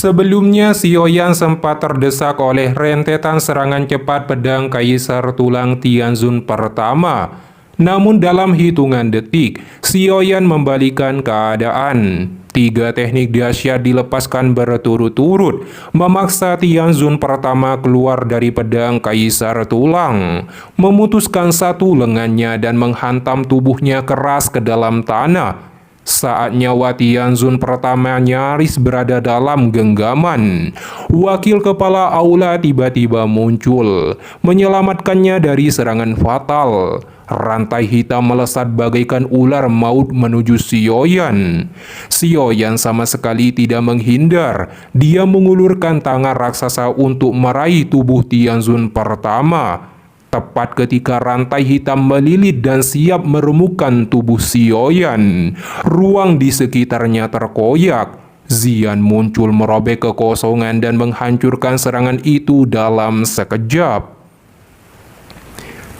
Sebelumnya, Sioyan sempat terdesak oleh rentetan serangan cepat pedang Kaisar Tulang Tianzun pertama. Namun dalam hitungan detik, Sioyan membalikan keadaan. 3 teknik dahsyat dilepaskan berturut-turut, memaksa Tianzun pertama keluar dari pedang Kaisar Tulang, memutuskan satu lengannya dan menghantam tubuhnya keras ke dalam tanah. Saat nyawa Tianzun pertama nyaris berada dalam genggaman, wakil kepala aula tiba-tiba muncul, menyelamatkannya dari serangan fatal. Rantai hitam melesat bagaikan ular maut menuju Sioyan. Sioyan sama sekali tidak menghindar. Dia mengulurkan tangan raksasa untuk meraih tubuh Tianzun pertama. Tepat ketika rantai hitam melilit dan siap meremukkan tubuh Sioyan, ruang di sekitarnya terkoyak. Xian muncul merobek kekosongan dan menghancurkan serangan itu dalam sekejap.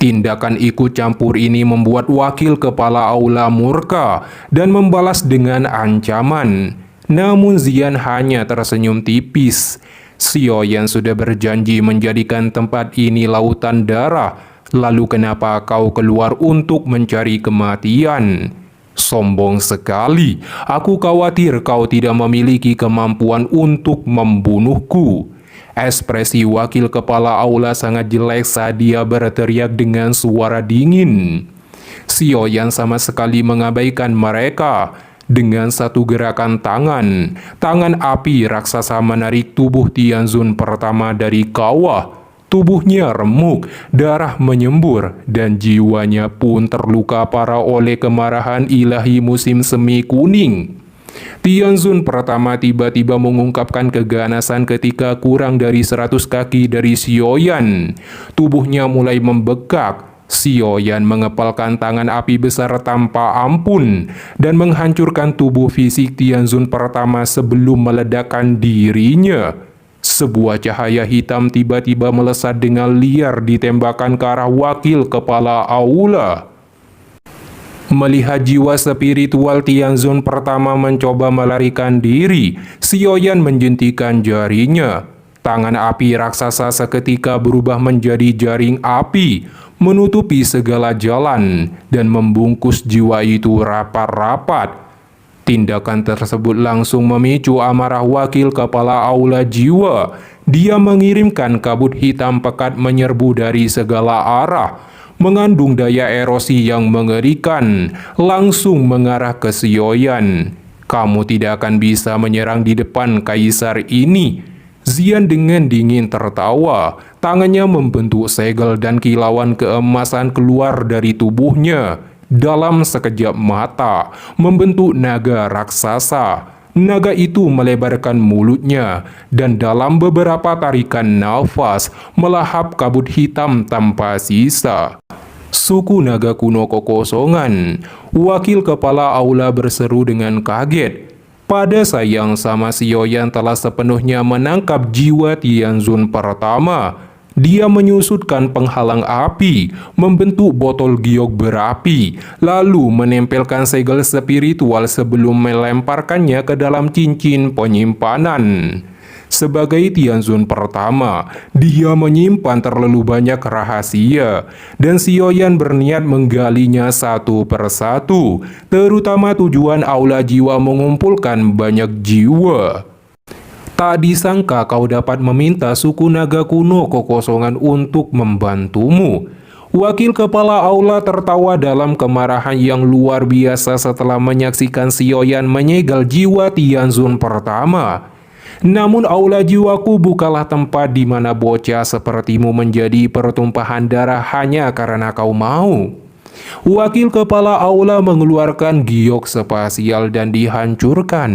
Tindakan ikut campur ini membuat wakil kepala aula murka dan membalas dengan ancaman. Namun Xian hanya tersenyum tipis. Sioyan sudah berjanji menjadikan tempat ini lautan darah. Lalu kenapa kau keluar untuk mencari kematian? Sombong sekali. Aku khawatir kau tidak memiliki kemampuan untuk membunuhku. Ekspresi wakil kepala aula sangat jelek saat dia berteriak dengan suara dingin. Sioyan sama sekali mengabaikan mereka. Dengan satu gerakan tangan api raksasa menarik tubuh Tianzun pertama dari kawah. Tubuhnya remuk, darah menyembur, dan jiwanya pun terluka parah oleh kemarahan ilahi musim semi kuning. Tianzun pertama tiba-tiba mengungkapkan keganasan ketika kurang dari 100 kaki dari Sioyan. Tubuhnya mulai membekak. Sioyan mengepalkan tangan api besar tanpa ampun dan menghancurkan tubuh fisik Tianzun pertama sebelum meledakkan dirinya. Sebuah cahaya hitam tiba-tiba melesat dengan liar ditembakkan ke arah wakil kepala aula. Melihat jiwa spiritual Tianzun pertama mencoba melarikan diri, Sioyan menjentikan jarinya. Tangan api raksasa seketika berubah menjadi jaring api, menutupi segala jalan dan membungkus jiwa itu rapat-rapat. Tindakan tersebut langsung memicu amarah wakil kepala aula jiwa. Dia mengirimkan kabut hitam pekat menyerbu dari segala arah, mengandung daya erosi yang mengerikan, langsung mengarah ke Sioyan. Kamu tidak akan bisa menyerang di depan kaisar ini. Xian dengan dingin tertawa, tangannya membentuk segel dan kilauan keemasan keluar dari tubuhnya. Dalam sekejap mata, membentuk naga raksasa. Naga itu melebarkan mulutnya, dan dalam beberapa tarikan nafas, melahap kabut hitam tanpa sisa. Suku naga kuno kekosongan. Wakil kepala aula berseru dengan kaget. Pada sayang sama Sioyan telah sepenuhnya menangkap jiwa Tianzun pertama. Dia menyusutkan penghalang api, membentuk botol giok berapi, lalu menempelkan segel spiritual sebelum melemparkannya ke dalam cincin penyimpanan. Sebagai Tianzun pertama, dia menyimpan terlalu banyak rahasia, dan Sioyan berniat menggalinya satu persatu, terutama tujuan aula jiwa mengumpulkan banyak jiwa. Tak disangka kau dapat meminta suku naga kuno kekosongan untuk membantumu. Wakil kepala aula tertawa dalam kemarahan yang luar biasa setelah menyaksikan Sioyan menyegel jiwa Tianzun pertama. Namun aula jiwaku bukanlah tempat di mana bocah sepertimu menjadi pertumpahan darah hanya karena kau mau. Wakil kepala aula mengeluarkan giok spasial dan dihancurkan.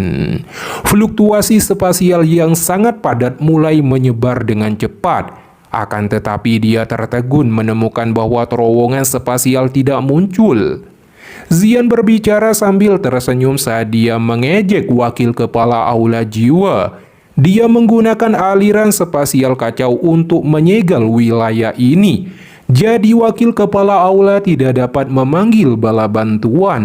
Fluktuasi spasial yang sangat padat mulai menyebar dengan cepat. Akan tetapi dia tertegun menemukan bahwa terowongan spasial tidak muncul. Xian berbicara sambil tersenyum saat dia mengejek wakil kepala aula jiwa. Dia menggunakan aliran spasial kacau untuk menyegel wilayah ini. Jadi wakil kepala aula tidak dapat memanggil bala bantuan.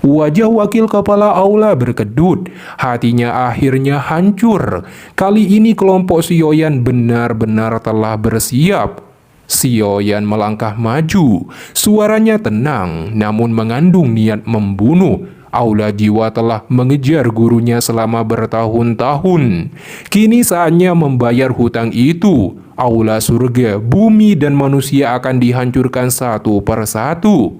Wajah wakil kepala aula berkedut, hatinya akhirnya hancur. Kali ini kelompok Sioyan benar-benar telah bersiap. Sioyan melangkah maju, suaranya tenang namun mengandung niat membunuh. Aula jiwa telah mengejar gurunya selama bertahun-tahun. Kini saatnya membayar hutang itu. Aula surga, bumi dan manusia akan dihancurkan satu persatu.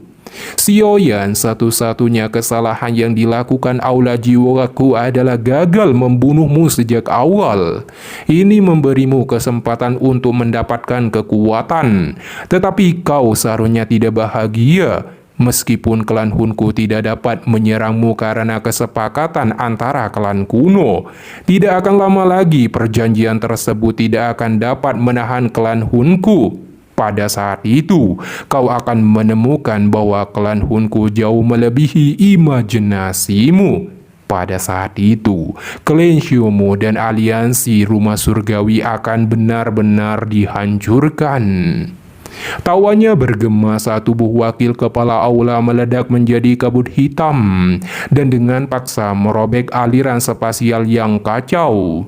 Sioyan, satu-satunya kesalahan yang dilakukan aula jiwaku adalah gagal membunuhmu sejak awal. Ini memberimu kesempatan untuk mendapatkan kekuatan, tetapi kau seharusnya tidak bahagia. Meskipun klan Hunku tidak dapat menyerangmu karena kesepakatan antara klan kuno, tidak akan lama lagi perjanjian tersebut tidak akan dapat menahan klan Hunku. Pada saat itu, kau akan menemukan bahwa klan Hunku jauh melebihi imajinasimu. Pada saat itu, klan Shiomu dan aliansi rumah surgawi akan benar-benar dihancurkan. Tawanya bergema saat tubuh wakil kepala aula meledak menjadi kabut hitam dan dengan paksa merobek aliran spasial yang kacau.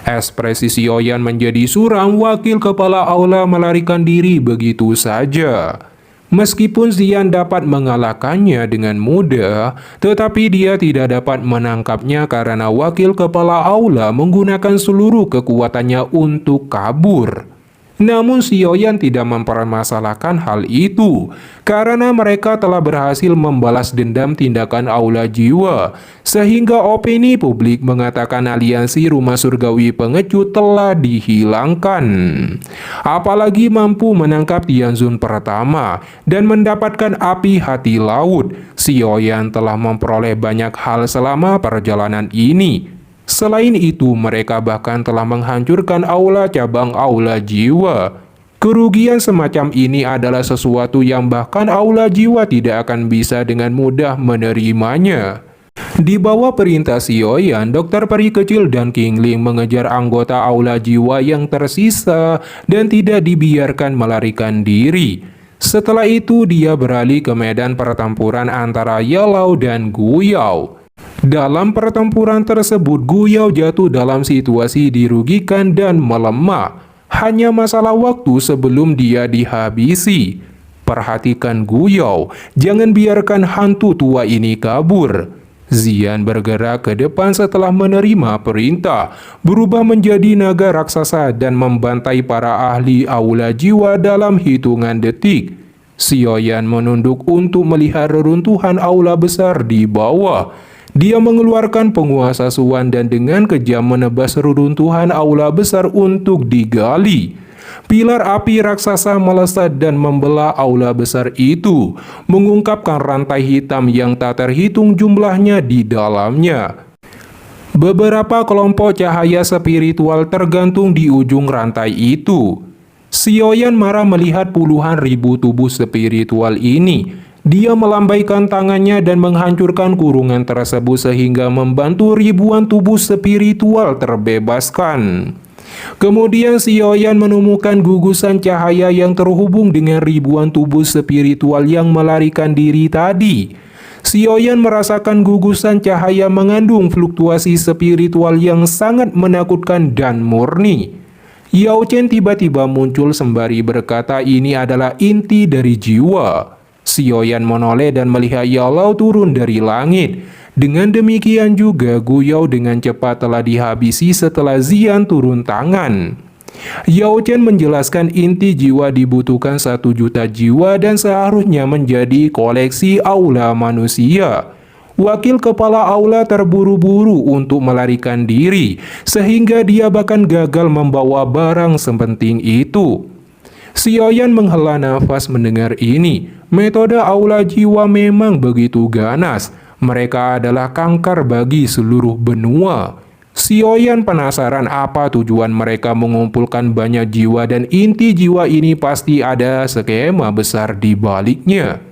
Ekspresi Sioyan menjadi suram, wakil kepala aula melarikan diri begitu saja. Meskipun Xian dapat mengalahkannya dengan mudah, tetapi dia tidak dapat menangkapnya karena wakil kepala aula menggunakan seluruh kekuatannya untuk kabur. Namun Sioyan tidak mempermasalahkan hal itu, karena mereka telah berhasil membalas dendam tindakan aula jiwa, sehingga opini publik mengatakan aliansi rumah surgawi pengecut telah dihilangkan. Apalagi mampu menangkap Tianzun pertama dan mendapatkan api hati laut, Sioyan telah memperoleh banyak hal selama perjalanan ini. Selain itu, mereka bahkan telah menghancurkan aula cabang aula jiwa. Kerugian semacam ini adalah sesuatu yang bahkan aula jiwa tidak akan bisa dengan mudah menerimanya. Di bawah perintah Sioyan, Dokter Peri Kecil dan King Ling mengejar anggota aula jiwa yang tersisa dan tidak dibiarkan melarikan diri. Setelah itu, dia beralih ke medan pertempuran antara Yalau dan Guyao. Dalam pertempuran tersebut, Guyao jatuh dalam situasi dirugikan dan melemah. Hanya masalah waktu sebelum dia dihabisi. Perhatikan Guyao, jangan biarkan hantu tua ini kabur. Xian bergerak ke depan setelah menerima perintah, berubah menjadi naga raksasa dan membantai para ahli aula jiwa dalam hitungan detik. Sioyan menunduk untuk melihat reruntuhan aula besar di bawah. Dia mengeluarkan penguasa Suan dan dengan kejam menebas reruntuhan aula besar untuk digali. Pilar api raksasa melesat dan membelah aula besar itu, mengungkapkan rantai hitam yang tak terhitung jumlahnya di dalamnya. Beberapa kelompok cahaya spiritual tergantung di ujung rantai itu. Sioyan marah melihat puluhan ribu tubuh spiritual ini. Dia melambaikan tangannya dan menghancurkan kurungan tersebut sehingga membantu ribuan tubuh spiritual terbebaskan. Kemudian Sioyan menemukan gugusan cahaya yang terhubung dengan ribuan tubuh spiritual yang melarikan diri tadi. Sioyan merasakan gugusan cahaya mengandung fluktuasi spiritual yang sangat menakutkan dan murni. Yao Chen tiba-tiba muncul sembari berkata ini adalah inti dari jiwa. Sioyan menoleh dan melihat Yalau turun dari langit. Dengan demikian juga Guyao dengan cepat telah dihabisi setelah Xian turun tangan. Yao Chen menjelaskan inti jiwa dibutuhkan 1 juta jiwa dan seharusnya menjadi koleksi aula manusia. Wakil kepala aula terburu-buru untuk melarikan diri, sehingga dia bahkan gagal membawa barang sepenting itu. Sioyan menghela nafas mendengar ini. Metode aula jiwa memang begitu ganas. Mereka adalah kanker bagi seluruh benua. Sioyan penasaran apa tujuan mereka mengumpulkan banyak jiwa dan inti jiwa ini pasti ada skema besar di baliknya.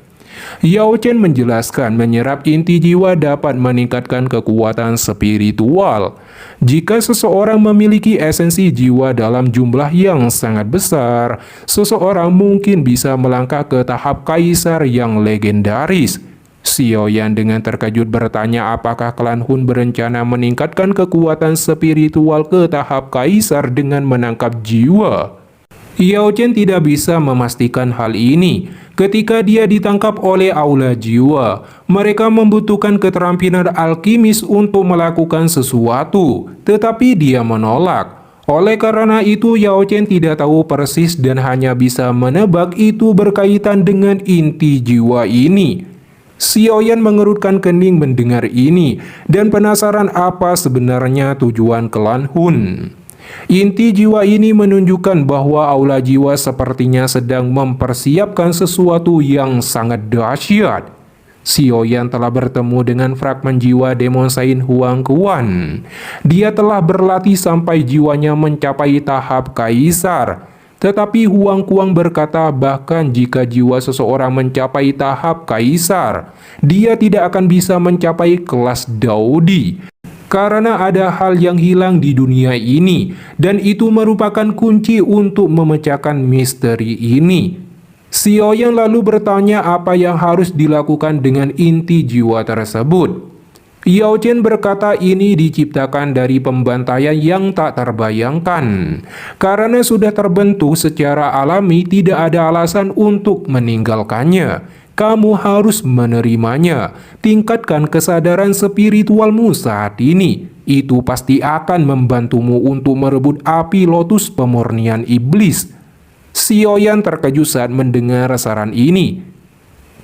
Yao Chen menjelaskan menyerap inti jiwa dapat meningkatkan kekuatan spiritual. Jika seseorang memiliki esensi jiwa dalam jumlah yang sangat besar, seseorang mungkin bisa melangkah ke tahap kaisar yang legendaris. Xiaoyan dengan terkejut bertanya apakah klan Hun berencana meningkatkan kekuatan spiritual ke tahap kaisar dengan menangkap jiwa. Yao Chen tidak bisa memastikan hal ini. Ketika dia ditangkap oleh Aula Jiwa, mereka membutuhkan keterampilan alkimis untuk melakukan sesuatu, tetapi dia menolak. Oleh karena itu, Yao Chen tidak tahu persis dan hanya bisa menebak itu berkaitan dengan inti jiwa ini. Xiaoyan mengerutkan kening mendengar ini dan penasaran apa sebenarnya tujuan klan Hun. Inti jiwa ini menunjukkan bahwa Aula Jiwa sepertinya sedang mempersiapkan sesuatu yang sangat dahsyat. Xiaoyan telah bertemu dengan fragmen jiwa Demon Saint Huang Quan. Dia telah berlatih sampai jiwanya mencapai tahap kaisar. Tetapi Huang Quan berkata bahkan jika jiwa seseorang mencapai tahap kaisar, dia tidak akan bisa mencapai kelas Daudi. Karena ada hal yang hilang di dunia ini, dan itu merupakan kunci untuk memecahkan misteri ini. Xiaoyan lalu bertanya apa yang harus dilakukan dengan inti jiwa tersebut. Yao Chen berkata ini diciptakan dari pembantaian yang tak terbayangkan. Karena sudah terbentuk secara alami, tidak ada alasan untuk meninggalkannya. Kamu harus menerimanya. Tingkatkan kesadaran spiritualmu saat ini. Itu pasti akan membantumu untuk merebut api lotus pemurnian iblis. Xiaoyan terkejut saat mendengar saran ini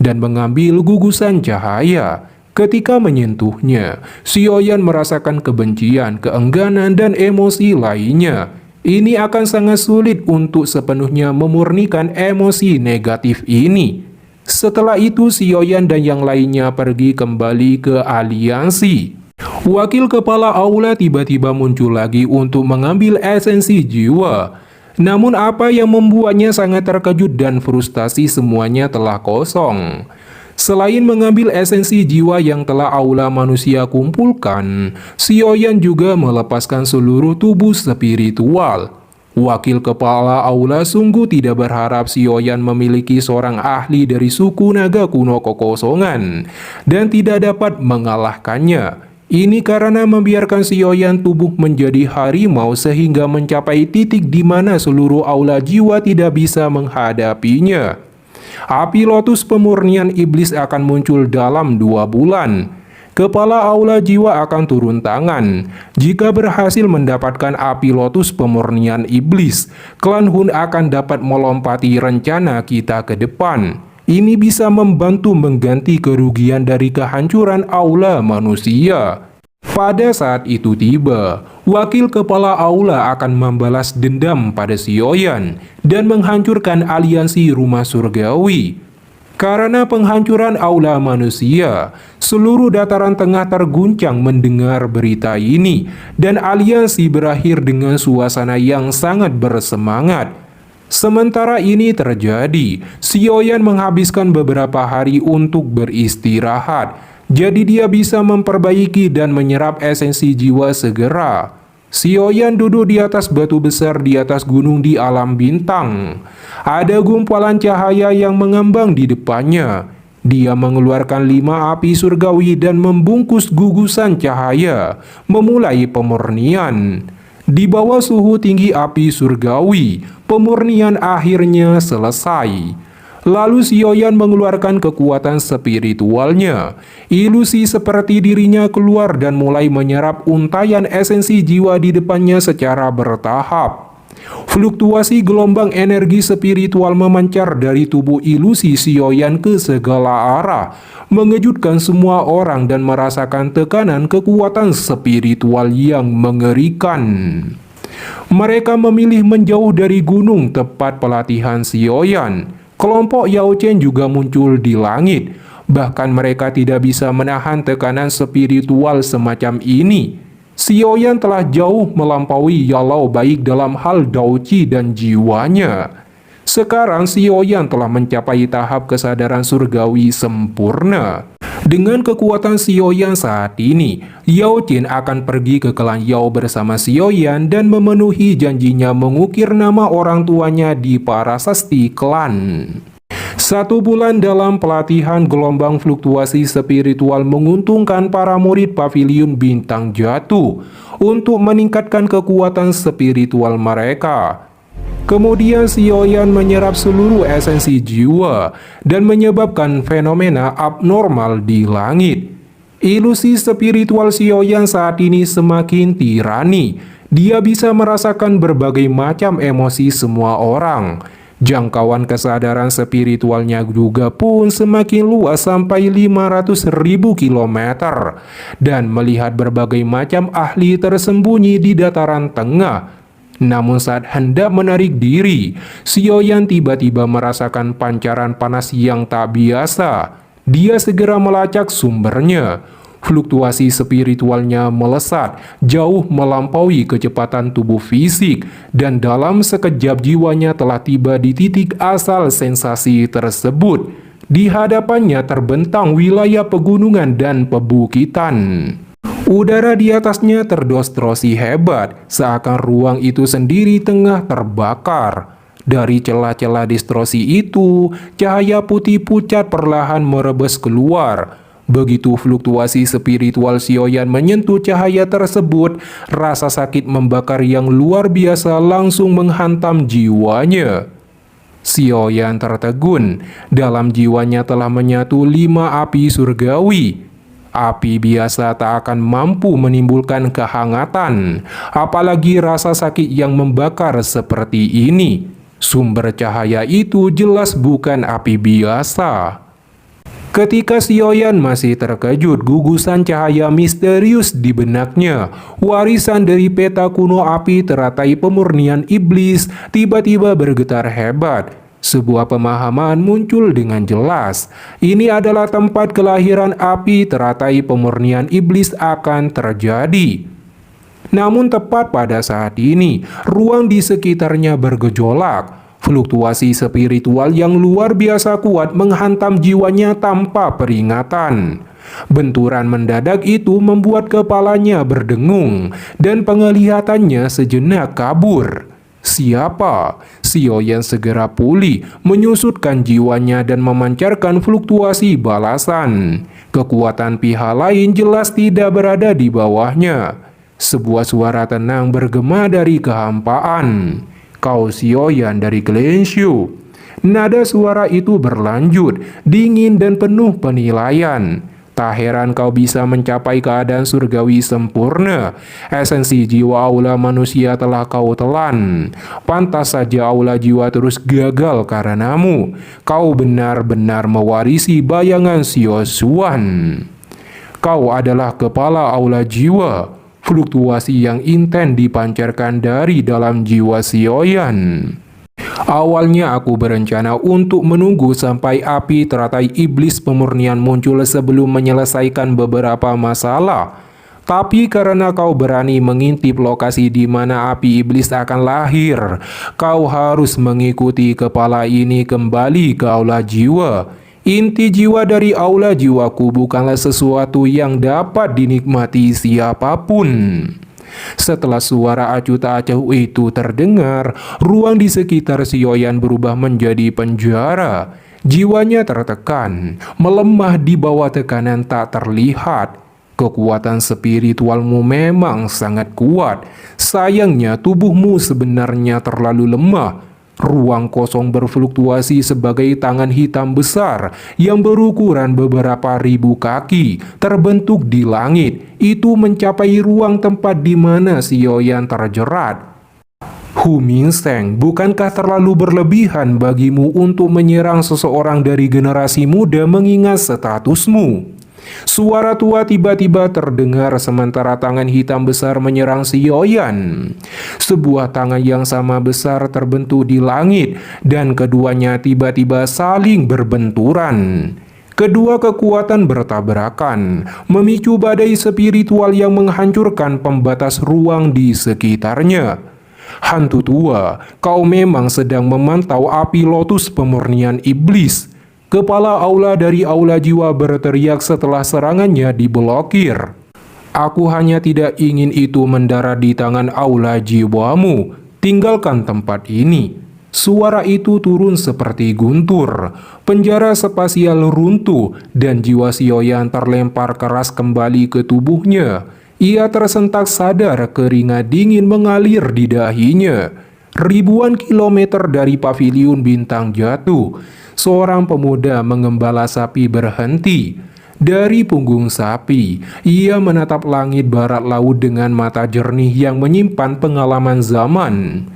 dan mengambil gugusan cahaya. Ketika menyentuhnya, Xiaoyan merasakan kebencian, keengganan, dan emosi lainnya. Ini akan sangat sulit untuk sepenuhnya memurnikan emosi negatif ini. Setelah itu, Xiaoyan dan yang lainnya pergi kembali ke aliansi. Wakil kepala aula tiba-tiba muncul lagi untuk mengambil esensi jiwa. Namun apa yang membuatnya sangat terkejut dan frustasi semuanya telah kosong. Selain mengambil esensi jiwa yang telah aula manusia kumpulkan, Xiaoyan juga melepaskan seluruh tubuh spiritual. Wakil kepala aula sungguh tidak berharap Xiaoyan memiliki seorang ahli dari suku naga kuno kekosongan dan tidak dapat mengalahkannya. Ini karena membiarkan Xiaoyan tubuh menjadi harimau sehingga mencapai titik di mana seluruh aula jiwa tidak bisa menghadapinya. Api lotus pemurnian iblis akan muncul dalam 2 bulan. Kepala aula jiwa akan turun tangan. Jika berhasil mendapatkan api lotus pemurnian iblis, klan Hun akan dapat melompati rencana kita ke depan. Ini bisa membantu mengganti kerugian dari kehancuran aula manusia. Pada saat itu tiba, wakil kepala aula akan membalas dendam pada Xiaoyan dan menghancurkan aliansi rumah surgawi. Karena penghancuran aula manusia, seluruh dataran tengah terguncang mendengar berita ini dan aliansi berakhir dengan suasana yang sangat bersemangat. Sementara ini terjadi, Xiaoyan menghabiskan beberapa hari untuk beristirahat. Jadi dia bisa memperbaiki dan menyerap esensi jiwa segera. Xiaoyan duduk di atas batu besar di atas gunung di alam bintang. Ada gumpalan cahaya yang mengambang di depannya. Dia mengeluarkan 5 api surgawi dan membungkus gugusan cahaya, memulai pemurnian. Di bawah suhu tinggi api surgawi, pemurnian akhirnya selesai. Lalu Xiaoyan mengeluarkan kekuatan spiritualnya. Ilusi seperti dirinya keluar dan mulai menyerap untayan esensi jiwa di depannya secara bertahap. Fluktuasi gelombang energi spiritual memancar dari tubuh ilusi Xiaoyan ke segala arah, mengejutkan semua orang dan merasakan tekanan kekuatan spiritual yang mengerikan. Mereka memilih menjauh dari gunung tepat pelatihan Xiaoyan. Kelompok Yao Chen juga muncul di langit. Bahkan mereka tidak bisa menahan tekanan spiritual semacam ini. Xiaoyan telah jauh melampaui Yalao baik dalam hal Daoqi dan jiwanya. Sekarang Xiaoyan telah mencapai tahap kesadaran surgawi sempurna. Dengan kekuatan Xiaoyan saat ini, Yao Chen akan pergi ke klan Yao bersama Xiaoyan dan memenuhi janjinya mengukir nama orang tuanya di prasasti klan. 1 bulan dalam pelatihan gelombang fluktuasi spiritual menguntungkan para murid Paviliun Bintang Jatuh untuk meningkatkan kekuatan spiritual mereka. Kemudian Sioyan menyerap seluruh esensi jiwa dan menyebabkan fenomena abnormal di langit. Ilusi spiritual Sioyan saat ini semakin tirani. Dia bisa merasakan berbagai macam emosi semua orang. Jangkauan kesadaran spiritualnya juga pun semakin luas sampai 500.000 kilometer dan melihat berbagai macam ahli tersembunyi di dataran tengah. Namun saat hendak menarik diri, Sioyan tiba-tiba merasakan pancaran panas yang tak biasa. Dia segera melacak sumbernya. Fluktuasi spiritualnya melesat, jauh melampaui kecepatan tubuh fisik, dan dalam sekejap jiwanya telah tiba di titik asal sensasi tersebut. Di hadapannya terbentang wilayah pegunungan dan pebukitan. Udara di atasnya terdistorsi hebat, seakan ruang itu sendiri tengah terbakar. Dari celah-celah distorsi itu, cahaya putih pucat perlahan merebes keluar. Begitu fluktuasi spiritual Sioyan menyentuh cahaya tersebut, rasa sakit membakar yang luar biasa langsung menghantam jiwanya. Sioyan tertegun, dalam jiwanya telah menyatu 5 api surgawi. Api biasa tak akan mampu menimbulkan kehangatan, apalagi rasa sakit yang membakar seperti ini. Sumber cahaya itu jelas bukan api biasa. Ketika Sioyan masih terkejut, gugusan cahaya misterius di benaknya, warisan dari peta kuno api teratai pemurnian iblis, tiba-tiba bergetar hebat. Sebuah pemahaman muncul dengan jelas. Ini adalah tempat kelahiran api teratai pemurnian iblis akan terjadi. Namun tepat pada saat ini, ruang di sekitarnya bergejolak. Fluktuasi spiritual yang luar biasa kuat menghantam jiwanya tanpa peringatan. Benturan mendadak itu membuat kepalanya berdengung dan penglihatannya sejenak kabur. Siapa? Sioyan segera pulih, menyusutkan jiwanya dan memancarkan fluktuasi balasan. Kekuatan pihak lain jelas tidak berada di bawahnya. Sebuah suara tenang bergema dari kehampaan. Kau Sioyan dari Glenshu. Nada suara itu berlanjut, dingin dan penuh penilaian. Tak heran kau bisa mencapai keadaan surgawi sempurna. Esensi jiwa aula manusia telah kau telan. Pantas saja aula jiwa terus gagal karenamu. Kau benar-benar mewarisi bayangan Siosuan. Kau adalah kepala aula jiwa. Fluktuasi yang intens dipancarkan dari dalam jiwa Sioyan. Awalnya aku berencana untuk menunggu sampai api teratai iblis pemurnian muncul sebelum menyelesaikan beberapa masalah. Tapi karena kau berani mengintip lokasi di mana api iblis akan lahir, kau harus mengikuti kepala ini kembali ke aula jiwa. Inti jiwa dari aula jiwaku bukanlah sesuatu yang dapat dinikmati siapapun. Setelah suara acuh tak acuh itu terdengar, ruang di sekitar Sioyan berubah menjadi penjara. Jiwanya tertekan, melemah di bawah tekanan tak terlihat. Kekuatan spiritualmu memang sangat kuat. Sayangnya tubuhmu sebenarnya terlalu lemah. Ruang kosong berfluktuasi sebagai tangan hitam besar yang berukuran beberapa ribu kaki terbentuk di langit. Itu mencapai ruang tempat di mana Sioyan terjerat. Hu Mingseng, bukankah terlalu berlebihan bagimu untuk menyerang seseorang dari generasi muda mengingat statusmu? Suara tua tiba-tiba terdengar sementara tangan hitam besar menyerang Sioyan. Sebuah tangan yang sama besar terbentuk di langit dan keduanya tiba-tiba saling berbenturan. Kedua kekuatan bertabrakan, memicu badai spiritual yang menghancurkan pembatas ruang di sekitarnya. Hantu tua, kau memang sedang memantau api lotus pemurnian iblis. Kepala aula dari aula jiwa berteriak setelah serangannya diblokir. Aku hanya tidak ingin itu mendarat di tangan aula jiwamu. Tinggalkan tempat ini. Suara itu turun seperti guntur, penjara spasial runtuh, dan jiwa Sioyan terlempar keras kembali ke tubuhnya. Ia tersentak sadar, keringat dingin mengalir di dahinya. Ribuan kilometer dari paviliun bintang jatuh, seorang pemuda mengembala sapi berhenti. Dari punggung sapi, ia menatap langit barat laut dengan mata jernih yang menyimpan pengalaman zaman.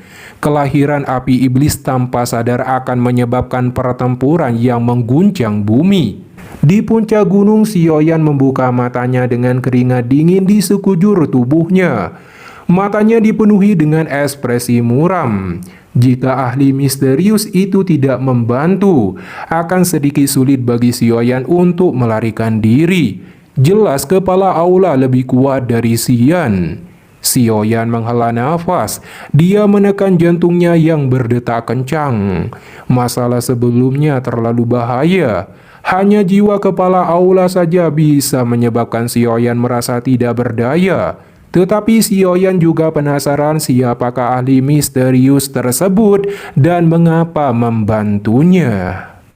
Kelahiran api iblis tanpa sadar akan menyebabkan pertempuran yang mengguncang bumi. Di puncak gunung, Sioyan membuka matanya dengan keringat dingin di sekujur tubuhnya. Matanya dipenuhi dengan ekspresi muram. Jika ahli misterius itu tidak membantu, akan sedikit sulit bagi Sioyan untuk melarikan diri. Jelas kepala aula lebih kuat dari Xian. Sioyan menghela nafas. Dia menekan jantungnya yang berdetak kencang. Masalah sebelumnya terlalu bahaya. Hanya jiwa kepala aula saja bisa menyebabkan Sioyan merasa tidak berdaya. Tetapi Sioyan juga penasaran siapakah ahli misterius tersebut dan mengapa membantunya.